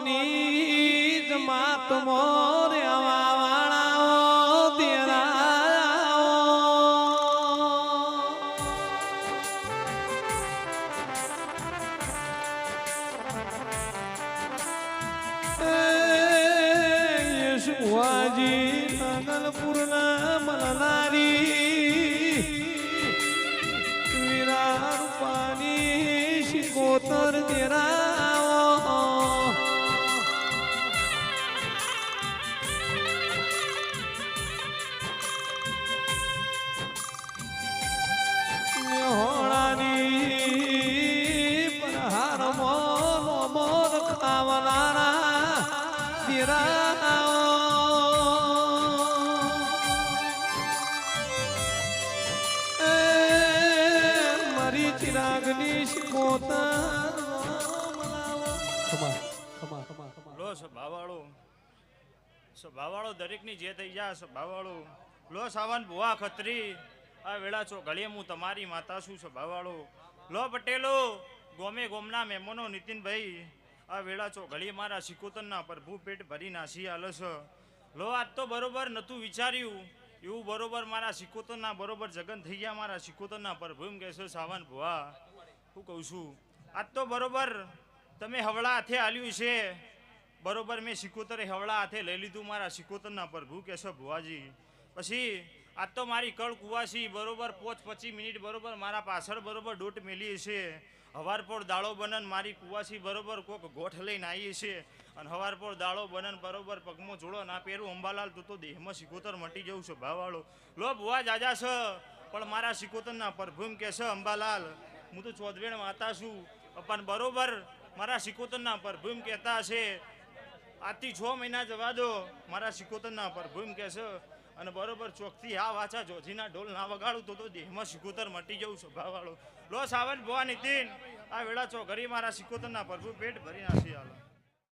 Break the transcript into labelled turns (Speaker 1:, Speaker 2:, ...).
Speaker 1: નીજ માત મોરે વાળાઓ તેરા યશુવાજી નગલપુરના મલનારી વીરા રૂપાની શિકોતર તેરા મારી ચિરાગની શિકોતા
Speaker 2: લો સ્વભાવવાળો દરેકની જે થઈ જા સ્વભાવવાળો લો સાવન ભુવા ખત્રી આ વેળા છો ઘડીએ હું તમારી માતા છું સ્વભાવવાળો લો પટેલો ગોમે ગોમના મહેમાનો નીતિનભાઈ આ વેળા છો ઘડીએ મારા શિકોતરના પ્રભુ પેટ ભરી નાસી આલસ લો આજ તો બરોબર નતું વિચાર્યું એવું બરોબર મારા શિકોતરના બરોબર જગન થઈ ગયા મારા શિકોતરના પ્રભુ એમ કહેશો સાવન ભુવા હું કહું છું આજ તો બરોબર તમે હવળા હાથે આલ્યું છે બરોબર મેં શિકોતરે હવળા હાથે લઈ લીધું મારા શિકોતરના પ્રભુ કહેશો ભુવાજી પછી આજ તો મારી કળ કુવાસી બરોબર 5-25 મિનિટ બરોબર મારા પાછળ બરોબર ડોટ મેલી છે હવારપોળ દાળો બનન મારી કુવાસી બરોબર કોક ગોઠ લઈને આવી છે અને હવારપોળ દાળો બનન બરોબર પગમાં જોડો ના પહેરું અંબાલાલ તું તો દેહમાં શિકોતર મટી જવું છે ભાવવાળો લો ભુવા જાજા છે પણ મારા શિકોતરના પ્રભુ કે છે અંબાલાલ હું તો ચોદવેણ માતા છું પણ બરોબર મારા શિકોતરના પ્રભુ કહેતા છે આજથી 6 મહિના જવા દો મારા શિકોતરના પ્રભુ કહે છે અને બરોબર ચોકથી આ વાચા જોજીના ઢોલ ના વગાડું તો દેહમાં શિકોતર મટી જવું સ્વભાવવાળો લો સાવન ભુવા નીતિન આ વેળા ચો ઘરી મારા શિકોતરના પ્રભુ પેટ ભરી નાસી હાલો